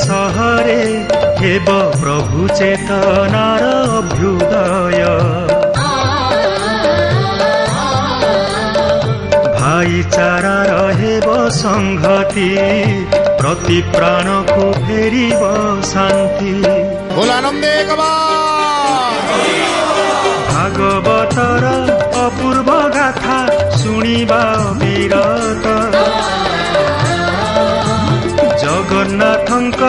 सहरे हेब प्रभु चेतनार अभ्युदय भाईचारा रहेब संगति प्रति प्राण को फेरिब शांति भोलानंदे भागवतर अपूर्व गाथा शुणिबा विरत जगन्नाथंक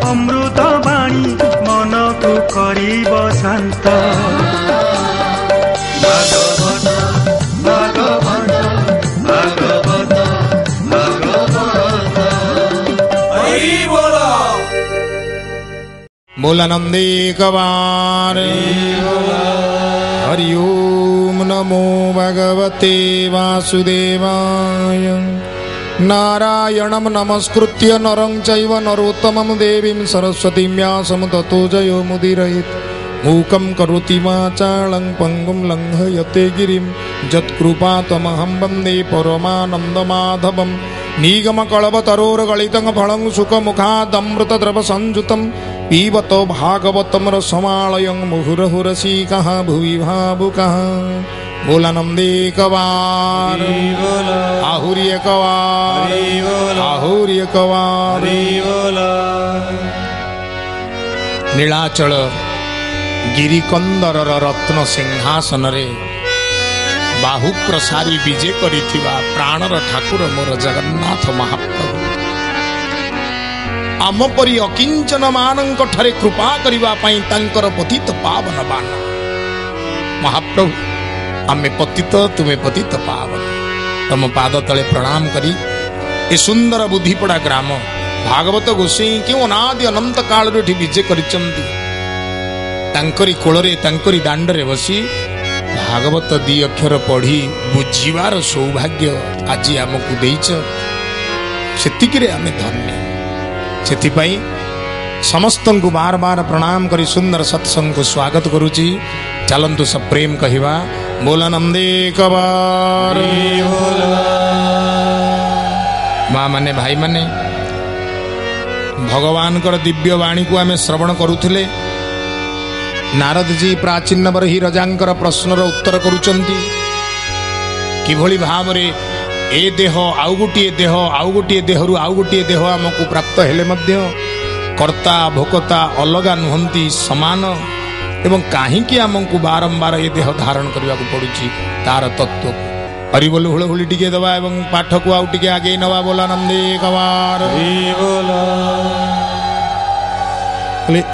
अमृत बाणी मन को करिब शांत भागवत भागवत भागवत भागवत भोलानंदे कवार हरि ओम नमो भगवते वासुदेवाय नारायणं नमस्कृत्य नरं चैव नरोत्तमं देवीं सरस्वतीं व्यासं ततो जयो मुदीरयेत् मूकं करोति वाचालं पङ्गुं लङ्घयते गिरिं यत्कृपातमहं वन्दे परमानन्दमाधवं निगमकल्पतरोर्गलितं फलं सुखमुखादमृतद्रवसंयुतं पीबतो भागवतं रसमालयं मुहुरहुरसिकः भुवि भावुकः भोलानंदे कवार आहुरी कवार आहुरी कवार नीलाचल गिरिकंदर रत्न सिंहासन रे बाहु प्रसारी विजय करिथिबा प्राणर ठाकुर मोर जगन्नाथ महाप्रभु आम परी अकिंचन मानंक ठरे कृपा करिबा पई तांकर पतित पावन बाण महाप्रभु आमे पतित तुमे पतित पावन तम पाद तले प्रणाम करी ए सुंदर बुद्धिपड़ा ग्राम भागवत गोसाई क्यों अनादि अनंत काल विजय करिचंती तांकरी कोଳରେ तांकरी दांडरे बसी भागवत दी अक्षर पढ़ी बुझीवार सौभाग्य आज आमको देइछ सेतिकिरे आमे धन्य सेतिपई समस्त को बार बार प्रणाम करी सुंदर सत्संग को स्वागत करुची चलंतु सब प्रेम कहिबा भोलानंदे कवार माँ माने भाई माने भगवान दिव्य वाणी को आमे श्रवण करुथिले नारद जी प्राचीन बरही रजांकर प्रश्नर उत्तर करुचंती किभली भाव रे ए देह आउ गोटिए देहरु आउ गोटिए देह आमको प्राप्त हेले मध्य कर्ता भोक्ता अलगा नुहंती समान एवं कहीं आमको बारंबार ये देह धारण करने को पड़ुची तार तत्व हरि बोल हुलहुली टिके दबा एवं पाठ को आउ टिके आगे नवा भोलानंदे कवार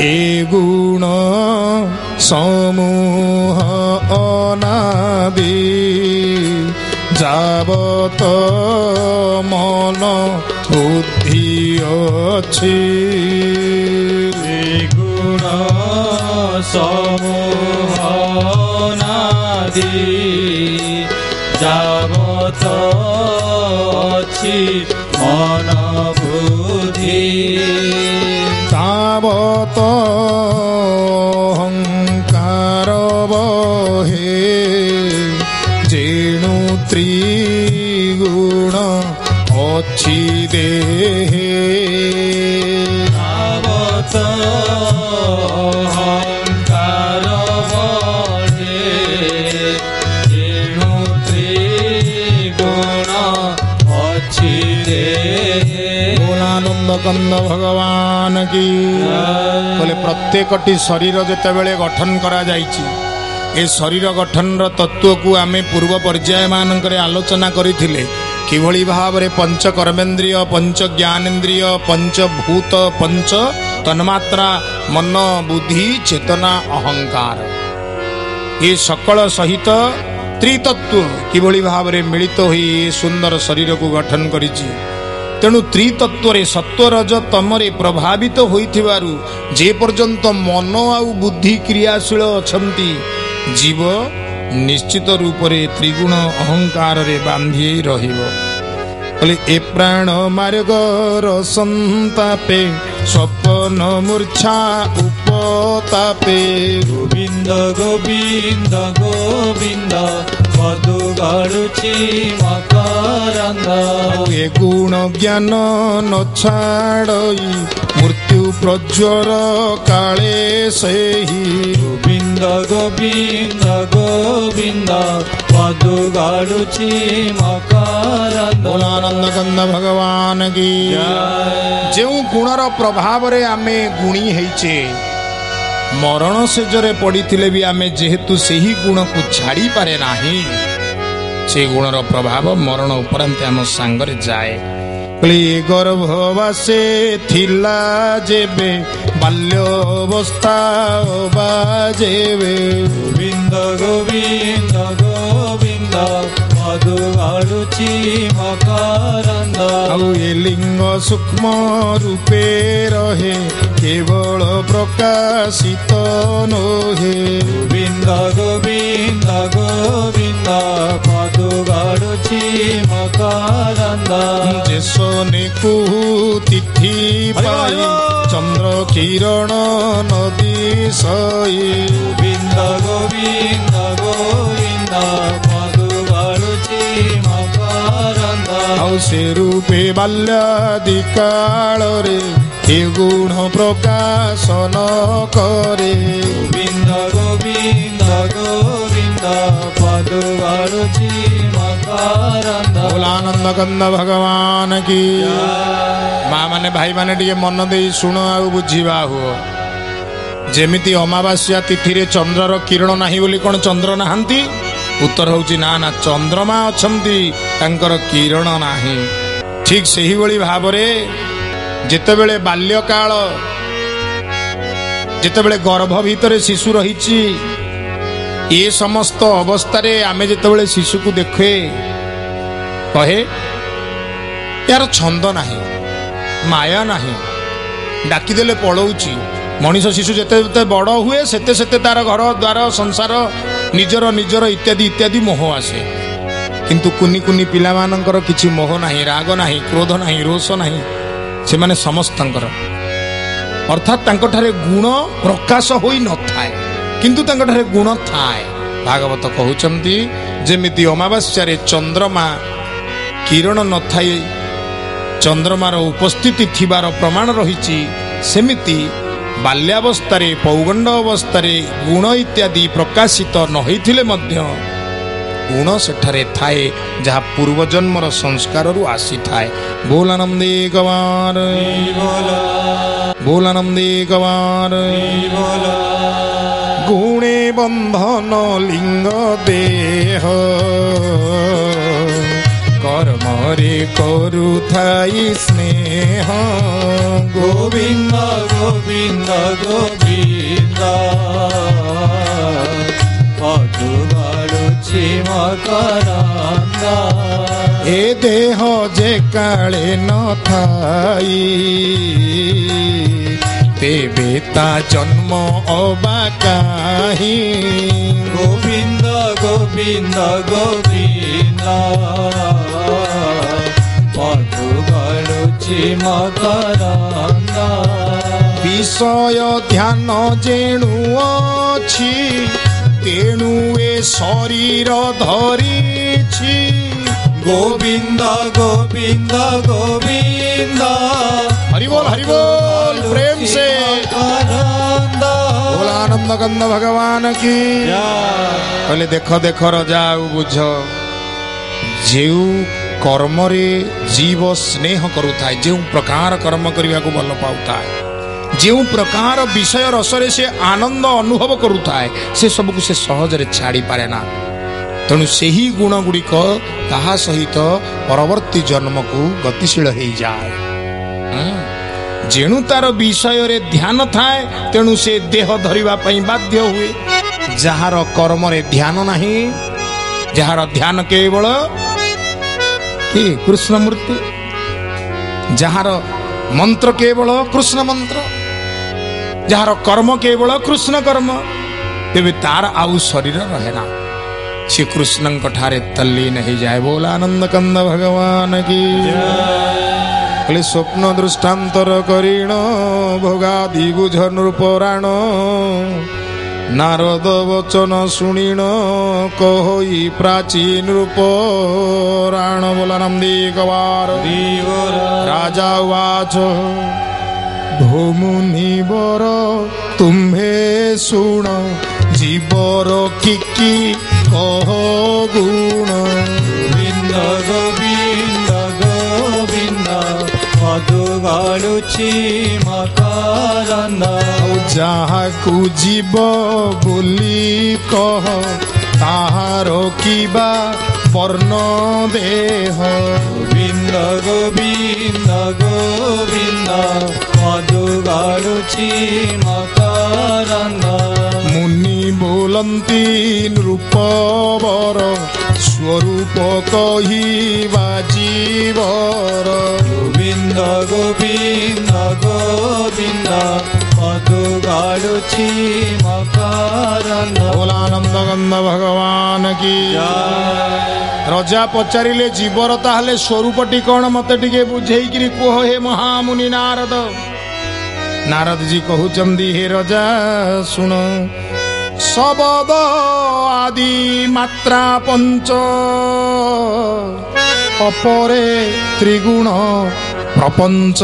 ए गुण समूह अनादि जावत मन बुद्धि अछि गुण समूह अनादि जावत अछि मन बुद्धि तावत अहंकार बहे जेणु त्रिगुण अछि देहे तावत अहंकार बहे जेणु त्रिगुण अछि देहे पूर्णानंद कंद भगवान की बोले प्रत्येकटी शरीर जेतेबेले गठन करा जाइछि ए शरीर गठन तत्व को आमे पूर्व पर्याय मानकरे आलोचना करिथिले किभली भाव रे पंच कर्मेंद्रिय पंच ज्ञानेन्द्रिय पंच भूत पंच तन्मात्रा मन बुद्धि चेतना अहंकार ये सकल सहित त्रितत्व किभली भाव रे मिलित होई सुंदर शरीर को गठन करिछि तेणु त्रितत्व सत्वरज तमरे प्रभावित होइथिबारु जे पर्यंत मन आउ बुद्धि क्रियाशील अछंती जीव निश्चित रूप से त्रिगुण अहंकार रे बांधी रहिबो बोले ए प्राण मार्गर संतापे स्वप्न मूर्छा उपतापे गोविंद गोविंद गोविंद मधु गाड़ुची मकरंद ए गुण ज्ञान न छाड़ई मृत्यु प्रज्वर काले सही गोविंद गोविंद गोविंद मधु गाड़ुची मकरंद बोलानंद कंद भगवान की जो गुणर प्रभाव रे आमे गुणी हेचे मरण सेजरे पड़िथिले भी आमे जेहेतु सेही गुण को छाड़ी पारे नाही से गुणर प्रभाव मरण उपरांत आम सांगरे जाए गर्भवासे थिला जेबे बाल्यवस्था बाजेबे गोविंद गोविंद गोविंद मधु गाड़ुची मकरंद आउ ए लिंग सूक्ष्म रूपे रहे केवल प्रकाशित नोहे गोविंद गोविंद गोविंद मधु गाड़ुची मकरंद जेसने कुहु तिथि पाई चंद्र किरण नदी सई गोविंद गोविंद गोविंद मधु गाड़ुची मकरंद आउ से रूपे बाल्यादि काल रे ए गुण प्रकाशन करे गोविंद गोविंद गोविंद मधु गाड़ुची मकरंद बोलानंद कंद भगवान की माँ माने भाई माने टिके मन दे शुण आउ बुझीबा हुओ जेमिति अमावास्या तिथि रे चंद्रर किरण नाही बोली कोन चंद्र नाहंती उत्तर होउची ना ना चंद्रमा अछंती तांकर किरण नाही ठीक सही भली भाव रे जेतेबेले बाल्यकाल जेतेबेले गर्भ भितरे शिशु रहिची ए समस्त अवस्था रे आमे जेतेबेले शिशु को देखे कहे यार छंद नाही माया नाही डाकिदेले पड़ौची मनीष शिशु जेते जेते बड़ हुए सेते सेते तार घर द्वार संसार निजर निजर इत्यादि इत्यादि मोह आसे किंतु कुनी कुनी पिला मानकर किछि मोह नाही राग नाही क्रोध नाही रोष नाही से माने समस्तंकर अर्थात तांको ठारे गुण प्रकाश होई न थाए किंतु तांको ठारे गुण थाए भागवत कहउचंती जेमिति अमावास्या रे चंद्रमा किरण न थाए चंद्रमार उपस्थिति थिबार प्रमाण रहिछि सेमिति बाल्यावस्था पौगंड अवस्था गुण इत्यादि प्रकाशित न होइथिले मध्य गुण सेठारे थाए जहाँ पूर्वजन्मर संस्कार आसी थाए बोलानंदे गवार बोलानंदे गवार गुणे बंधन लिंग देह कर्मरे करुथाई स्नेह गोविंद गोविंद गोविंद मधु गाड़ुची मकरंद ए देह जे काले न थाई तेबे ता जन्म अबा काहि गोविंद गोविंद गोविंद मधु गाड़ुची मकरंद विषय ध्यान जेणु अछि तेणु ए शरीर धरिछि गोविंद गोविंद गोविंद हरि बोल प्रेम से बोलानंद कंद भगवान की कहले देख देख रजा बुझ जेउ कर्म रे जीव स्नेह करुथाय जेउ प्रकार कर्म करने को भल पाउथाय जो प्रकार विषय रसरे से आनंद अनुभव करुथाय से सबको से सहज रे छाड़ी पारे ना तेणु से ही गुण गुड़िक ताहा सहित परवर्ती जन्म को गतिशील हो जाए जेणु तार विषय रे ध्यान थाए तेणु से देह धरिबा पई बाध्य हुए जहार कर्म रे ध्यान नहीं जहार ध्यान केवल कि कृष्ण मूर्ति जहार मंत्र केवल कृष्ण मंत्र जहार कर्म केवल कृष्ण कर्म तेबे तार आउ शरीर रहे ना ଶ୍ରୀକୃଷ୍ଣଙ୍କ ଠାରେ ତଲ୍ଲୀନ ହେଇଯାଏ। ବୋଲ ଆନନ୍ଦ କନ୍ଦ ଭଗବାନ କି କହିଲେ ସ୍ୱପ୍ନ ଦୃଷ୍ଟାନ୍ତର କରିଣ ଭୋଗାଦି ବୁଝ ନୃପରାଣ ନାରଦ ବଚନ ଶୁଣିଣ କହି ପ୍ରାଚୀନ ରୂପ ରାଣ ବୋଲା ନନ୍ଦୀ କବାର ରାଜା ଉବାଚ ଭୂମୁନିବର ତୁମ୍ଭେ ଶୁଣ ଜୀବର କିକି କହ ଗୁଣ ଗୋବିନ୍ଦ ଗୋବିନ୍ଦ ଗୋବିନ୍ଦ ମଧୁ ଗାଳୁଛି ମକରନ୍ଦ ଯାହାକୁ ଯିବ ବୋଲି କହ ତାହାର କିବା ବର୍ଣ୍ଣ ଦେହ ଗୋବିନ୍ଦ ଗୋବିନ୍ଦ ଗୋବିନ୍ଦ ମଧୁ ଗାଳୁଛି ମକରନ୍ଦ ମୁନି ବୋଲନ୍ତି ନୃପବର ସ୍ୱରୂପ କହିବା ଜୀବର ଗୋବିନ୍ଦ ଗୋବିନ୍ଦ ଗୋବିନ୍ଦ ମଧୁ ଗାଳୁଛି ମକରନ୍ଦ ବୋଲାନନ୍ଦ ଗନ୍ଧ ଭଗବାନ କି ରଜା ପଚାରିଲେ ଜୀବର ତାହେଲେ ସ୍ୱରୂପଟି କଣ ମତେ ଟିକେ ବୁଝେଇକିରି କୁହ ହେ ମହାମୁନି ନାରଦ। ନାରଦଜୀ କହୁଛନ୍ତି ହେ ରଜା ଶୁଣ ଶବଦ ଆଦି ମାତ୍ରା ପଞ୍ଚ ଅପରେ ତ୍ରିଗୁଣ ପ୍ରପଞ୍ଚ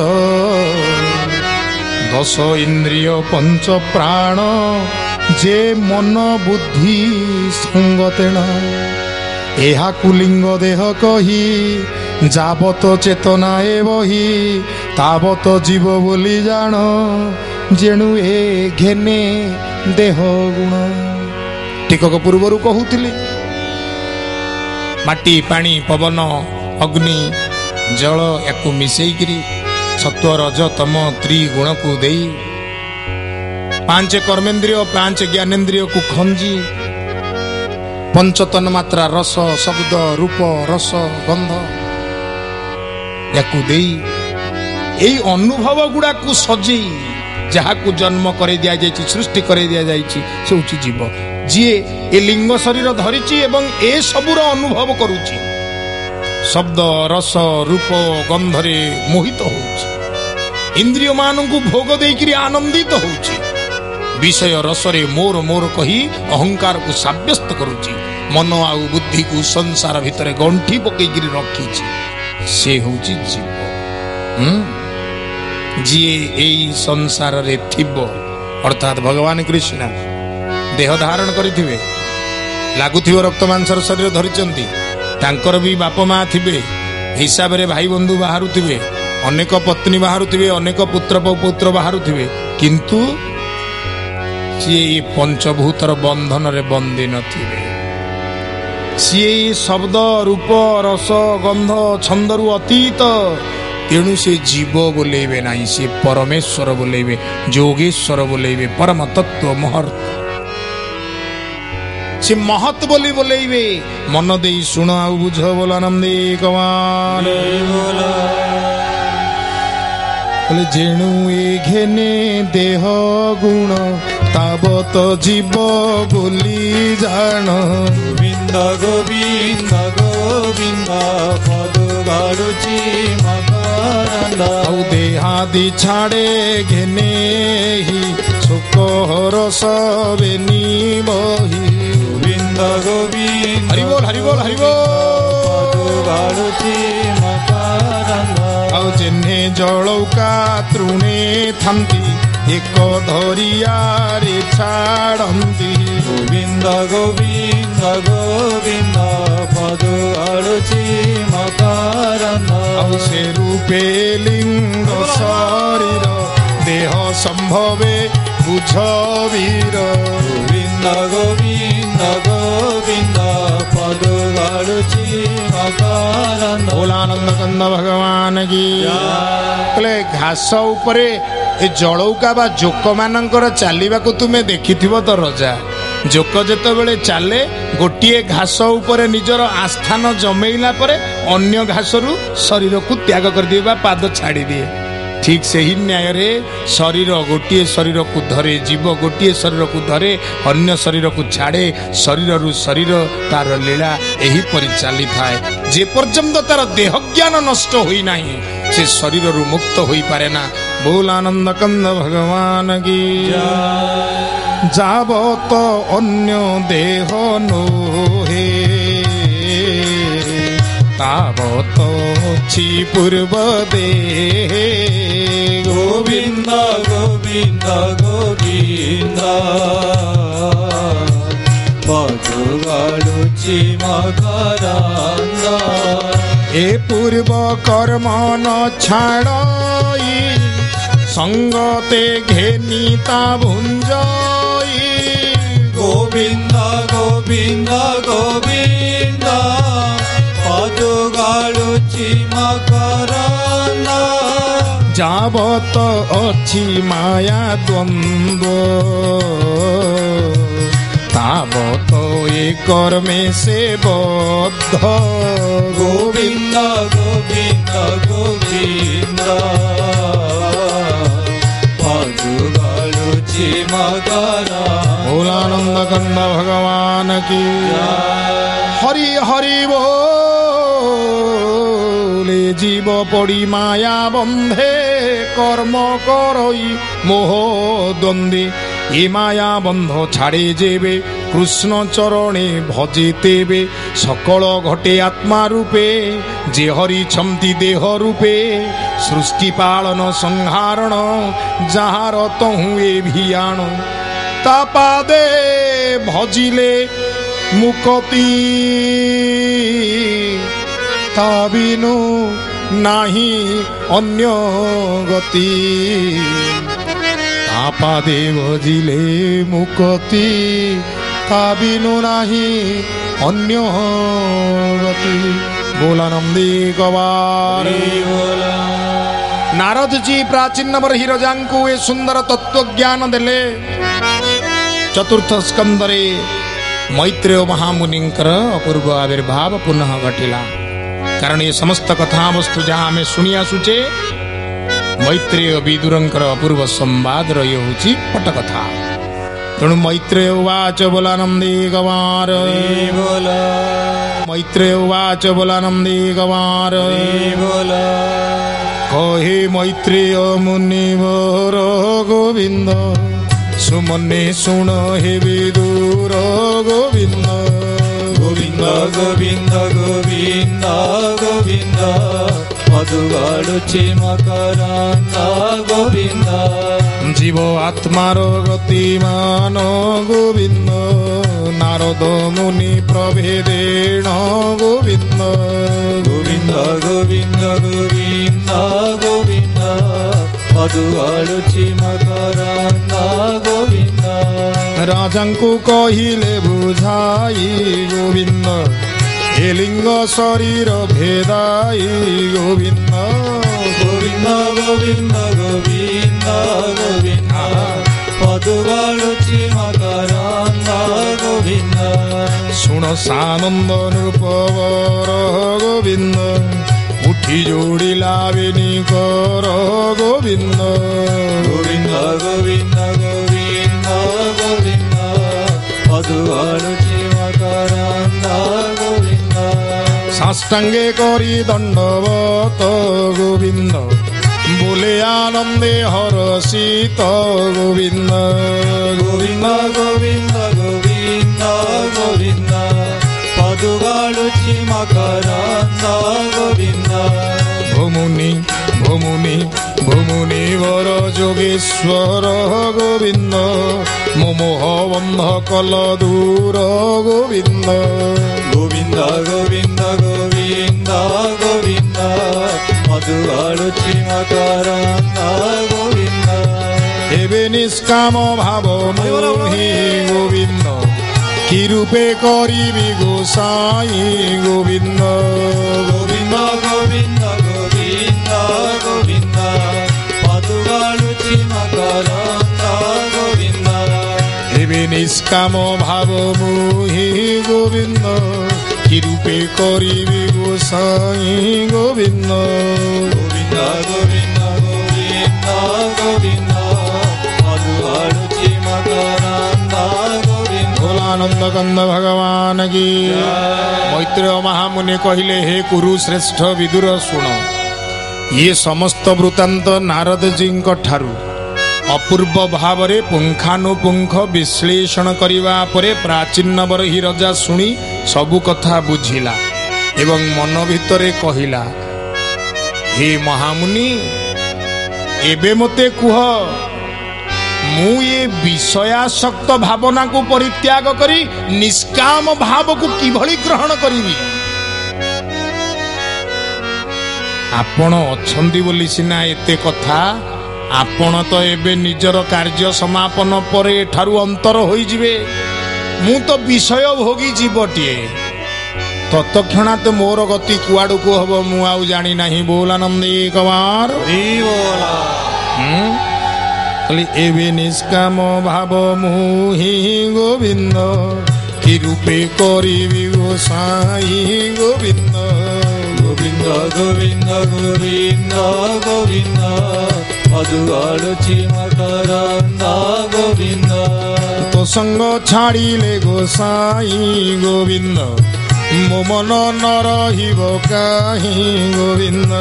ଦଶ ଇନ୍ଦ୍ରିୟ ପଞ୍ଚ ପ୍ରାଣ ଯେ ମନ ବୁଦ୍ଧି ସଙ୍ଗତେଣ ଏହାକୁ ଲିଙ୍ଗ ଦେହ କହି ଯାବତ ଚେତନା ଏ ବହି ତାବତ ଜୀବ ବୋଲି ଜାଣ ଯେଣୁ ଏ ଘେନେ ଦେହ ଗୁଣ। ଟିକକ ପୂର୍ବରୁ କହୁଥିଲି ମାଟି ପାଣି ପବନ ଅଗ୍ନି ଜଳ ୟାକୁ ମିଶେଇକିରି ସତ୍ଵ ରଜ ତମ ତ୍ରିଗୁଣକୁ ଦେଇ ପାଞ୍ଚ କର୍ମେନ୍ଦ୍ରିୟ ପାଞ୍ଚ ଜ୍ଞାନେନ୍ଦ୍ରିୟକୁ ଖଞ୍ଜି ପଞ୍ଚତନ ମାତ୍ରା ରସ ଶବ୍ଦ ରୂପ ରସ ଗନ୍ଧ ୟାକୁ ଦେଇ ଏଇ ଅନୁଭବ ଗୁଡାକୁ ସଜେଇ ଯାହାକୁ ଜନ୍ମ କରାଇ ଦିଆଯାଇଛି ସୃଷ୍ଟି କରାଇ ଦିଆଯାଇଛି ସେ ହେଉଛି ଜୀବ ଯିଏ ଏ ଲିଙ୍ଗ ଶରୀର ଧରିଛି ଏବଂ ଏ ସବୁର ଅନୁଭବ କରୁଛି ଶବ୍ଦ ରସ ରୂପ ଗନ୍ଧରେ ମୋହିତ ହେଉଛି ଇନ୍ଦ୍ରିୟ ମାନଙ୍କୁ ଭୋଗ ଦେଇକିରି ଆନନ୍ଦିତ ହେଉଛି ବିଷୟ ରସରେ ମୋର ମୋର କହି ଅହଙ୍କାରକୁ ସାବ୍ୟସ୍ତ କରୁଛି ମନ ଆଉ ବୁଦ୍ଧିକୁ ସଂସାର ଭିତରେ ଗଣ୍ଠି ପକେଇକିରି ରଖିଛି ସେ ହେଉଛି ଜୀବ। ଯିଏ ଏଇ ସଂସାରରେ ଥିବ ଅର୍ଥାତ୍ ଭଗବାନ କୃଷ୍ଣ ଦେହ ଧାରଣ କରିଥିବେ ଲାଗୁଥିବ ରକ୍ତ ମାଂସର ଶରୀର ଧରିଛନ୍ତି ତାଙ୍କର ବି ବାପ ମା ଥିବେ ହିସାବରେ ଭାଇ ବନ୍ଧୁ ବାହାରୁଥିବେ ଅନେକ ପତ୍ନୀ ବାହାରୁଥିବେ ଅନେକ ପୁତ୍ର ପୌତ୍ର ବାହାରୁଥିବେ କିନ୍ତୁ ସିଏ ଏ ପଞ୍ଚଭୂତର ବନ୍ଧନରେ ବନ୍ଦୀ ନଥିବେ ସିଏ ଶବ୍ଦ ରୂପ ରସ ଗନ୍ଧ ଛନ୍ଦରୁ ଅତୀତ ତେଣୁ ସେ ଜୀବ ବୋଲେଇବେ ନାହିଁ ସେ ପରମେଶ୍ୱର ବୋଲେଇବେ ଯୋଗେଶ୍ୱର ବୋଲେଇବେ ପରମ ତତ୍ତ୍ୱ ମହତ୍ ସେ ମହତ୍ ବୋଲି ବୋଲେଇବେ ମନ ଦେଇ ଶୁଣ ଆଉ ବୁଝ ବୋଲ ଆନନ୍ଦୀ କମାନ ଯେଣୁ ଏ ଘେନେ ଦେହ ଗୁଣ ତାବତ ଜୀବ ବୋଲି ଜାଣ ଗୋବିନ୍ଦ ଗୋବିନ୍ଦ ଗୋବିନ୍ଦ ମଧୁ ଗାଳୁଛି ମକରନ୍ଦ ଆଉ ଦେହାଦି ଛାଡ଼େ ଘେନେ ଶୋକ ରସ ବେନି ବହି ଗୋବିନ୍ଦ ଗୋବିନ୍ଦ ହରିବୋଲ ହରିବୋଲ ହରିବୋଲ ମଧୁ ଗାଳୁଛି ମକରନ୍ଦ ଆଉ ଯେହ୍ନେ ଜଳୌକା ତୃଣେ ଥାନ୍ତି ଏକ ଧରିଆରେ ଛାଡ଼ନ୍ତି ଗୋବିନ୍ଦ ଗୋବିନ୍ଦ ଗୋବିନ୍ଦ ମଧୁ ଗାଳୁଛି ମକରନ୍ଦ ଆଉ ସେ ରୂପେ ଲିଙ୍ଗ ଶରୀର ଦେହ ସମ୍ଭବେ ବୁଝ ବୀର ଗୋବିନ୍ଦ ଗୋବିନ୍ଦ ଗୋବିନ୍ଦ ମଧୁ ଗାଳୁଛି ମକରନ୍ଦ ବୋଲାନନ୍ଦ କନ୍ଦ ଭଗବାନ କି କହିଲେ ଘାସ ଉପରେ ଏ ଜଳୌକା ବା ଜୋକ ମାନଙ୍କର ଚାଲିବାକୁ ତୁମେ ଦେଖିଥିବ ତ ରଜା ଜୋକ ଯେତେବେଳେ ଚାଲେ ଗୋଟିଏ ଘାସ ଉପରେ ନିଜର ଆସ୍ଥାନ ଜମେଇଲା ପରେ ଅନ୍ୟ ଘାସରୁ ଶରୀରକୁ ତ୍ୟାଗ କରିଦିଏ ବା ପାଦ ଛାଡ଼ିଦିଏ ठीक से ही न्याय रे शरीर गोटे शरीर को धरे जीव गोटे शरीर को धरे अन्य शरीर को छाड़े शरीर रु शरीर तार लीला यही परि चली थाए जे पर्यंत तार देह ज्ञान नष्ट होई नाही से शरीर रु मुक्त होई पारे ना। बोल आनंद कंद भगवान की जाब तो अन्य देह नोहे तावत छी पूर्व देह। गोविंद गोविंद गोविंद पदुगाड़ुची मकरंद ए पूर्व कर्म न छाड़ई संगते घेनीता भुंजई। गोविंद गोविंद गोविंद पदुगाड़ुची मकरंद जावत अच्छी माया द्वंद्व तावत ए कर्मे से बद्ध। गोविंद गोविंद गोविंद पदुगाड़ुची मकरंद। भोलानंद कंद भगवान की हरि हरि बोले जीव पड़ी माया बंधे कर्म करई मोह द्वंद्वे ए माया बंध छाड़े जेबे कृष्ण चरणे भजे तेबे सकल घटे आत्मा रूपे जे हरि छंती देह रूपे सृष्टि पालन संहारण जहार तहु ए भियाण ता पादे भजिले मुक्ति ता बिनु नाही अन्य गति। पादे भजिले मुक्ति ता बिनु नाही अन्य गति। बोला नंदी गवार। नारद जी प्राचीन बरही रजांकु ए सुंदर तत्व ज्ञान देले। चतुर्थ स्कंदरे मैत्रेय महामुनिंकर अपूर्व आविर्भाव पुनः घटिला। कारण ये समस्त कथा वस्तु जहाँ आम शुणी आसुचे मैत्रेय विदुरंकर अपूर्व संवाद रही हूँ पटकथा। तेणु मैत्रेय उवाच बोलानंदी गवार मैत्रेय उवाच बोलानंदी गवार कहे मैत्रेय मुनिवर गोविंद सुमने सुन हे विदुर गोविंद। गोविंद गोविंद गोविंद गोविंद पदुगाड़ुची मकरंद गोविंद। जीव आत्मार गतिमान गोविंद नारद मुनि प्रभेदेण गोविंद। गोविंद गोविंद गोविंद गोविंद पदुगाड़ुची मकरंद गोविंद। राजांकु कहिले बुझाई गोविंद ए लिंग शरीर भेदाई गोविंद। गोविंद गोविंद गोविंद गोविंद पदुगाड़ुची मकरंद गोविंद। सुन सानंद नृपवर गोविंद उठी जोड़िला बेनी कर गोविंद। गोविंद गोविंद गोविंद गोविंद पदुगाड़ुची मकरंद गोविंद। साष्टांगे करी दंडवत गोविंद बोले आनंदे हरषित गोविंद। गोविंद गोविंद गोविंद गोविंद पदुगाड़ुची मकरंद गोविंद। भूमुनि भूमुनि भूमुनि वर जोगेश्वर गोविंद मोमोह बंध कल दूर गोविंद। गोविंद गोविंद गोविंद गोविंद पदुगाड़ुची मकरंद गोविंद। एबे निष्काम भाव मोहि गोविंद कि रूपे करिबि गोसाई गोविंद। गोविंद गोविंद गोविंद गोविंद पदुगाड़ुची मकरंद गोविंद। एबे निष्काम भाव मोहि गोविंद कि रूपे करिबि गोसाई गोविंद। गोविंद गोविंद गोविंद की मैत्रेय महामुनि कहले हे कुरु श्रेष्ठ विदुर शुण ये समस्त वृत्तांत नारद जी ठारू अपूर्व भाव पुंखानुपुंख विश्लेषण करिवा परे प्राचीन बरही राजा शुणी सबु कथा बुझिला एवं मन भितरे कहिला हे महामुनि एबे मते कुह मु ये विषयासक्त भावना को परित्याग करी निष्काम भाव को किभली ग्रहण करिवि आपण अछंती बोली सिना एते कथा आपण तो एबे निजर कार्य समापन परे ठारू अंतर होई जिवे मु तो विषय भोगी जीवटिए तत्क्षणात मोर गति कुआडू को हब मु आउ जानी नाही बोलानंदी कवार एवे निष्काम भाव मुहि गोविंद कि रूपे करिवि गोसाई गोविंद गोविंद गोविंद गोविंद गोविंद मधुआलुचि मकरंद गोविंद तो संग छाड़िले गोसाई गोविंद मो मन न रहिब काहि गोविंद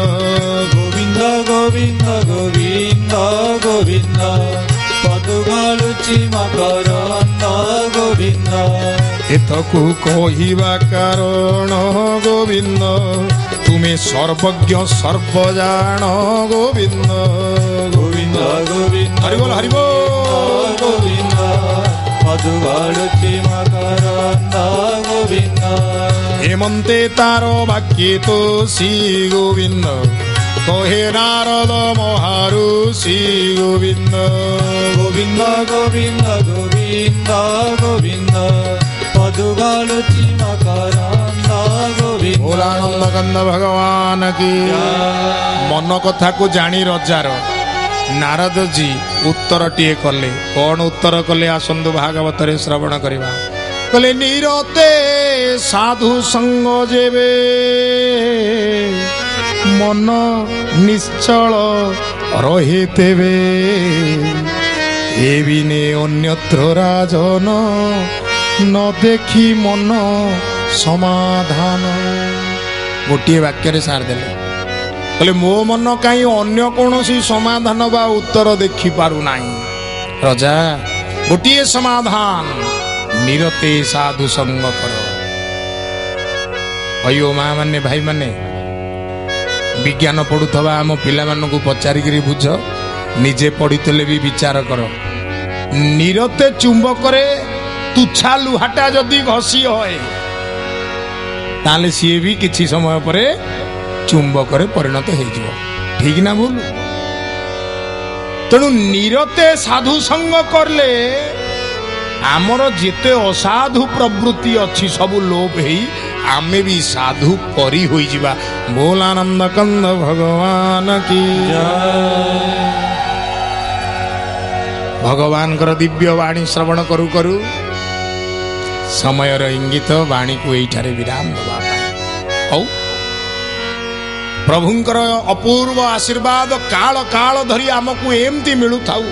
गोविंद गोविंद गोविंद गोविंद मधुआलुचि मकरंद गोविंद एतकु कहिबा कारण गोविंद तुमे सर्वज्ञ सर्वजान गोविंद गोविंद गोविंद हरिबोल हरिबोल गोविंद मधुआलुचि मकरंद गोविंद हेमंते तारो वाक्ये तो श्री गोविंद कहे नारद महारुषि गोविंद गोविंद गोविंद गोविंद गोविंद मधुआलुचि मकरंद गोविंद भोलानंद कंद भगवान की मन कथा को जानी रजार नारद जी उत्तर टीए कले कौन उत्तर कले आसंतु भागवत रे श्रवण करिबा कले निरते साधु संग जेबे मन निश्चल रहे तेबे एबिने अन्यत्र राजन न देखी मन समाधान गोटे वाक्य सार देले कहले मो मन कहीं अन्य कौन समाधान बा उत्तर देखी पारु नाही राजा गोटे समाधान निरते साधु संग कर अयो माँ माने भाई माने विज्ञान पढ़ुवा आम पिला मानू पचारिकी बुझ निजे पढ़ीले भी विचार कर निरते चुंबक तुच्छा लुहाटा जदि घसी होए ताले सी भी किछि समय पर चुंबक परिणत हो ठीक ना भूल तेणु निरते साधु संग करले आमर जेते असाधु प्रवृत्ति अच्छी सबु लोप है आमे भी साधु परी होई जिबा बोलानंद कंद भगवान की भगवान कर दिव्य वाणी श्रवण करू करू समयर इंगित वाणी को एठारे विराम दबा औ प्रभुंकर अपूर्व आशीर्वाद काल काल धरी आमको एमती मिलु थाउ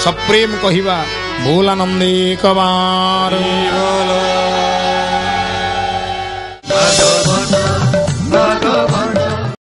सप्रेम कहिबा बोलानंदे कवार।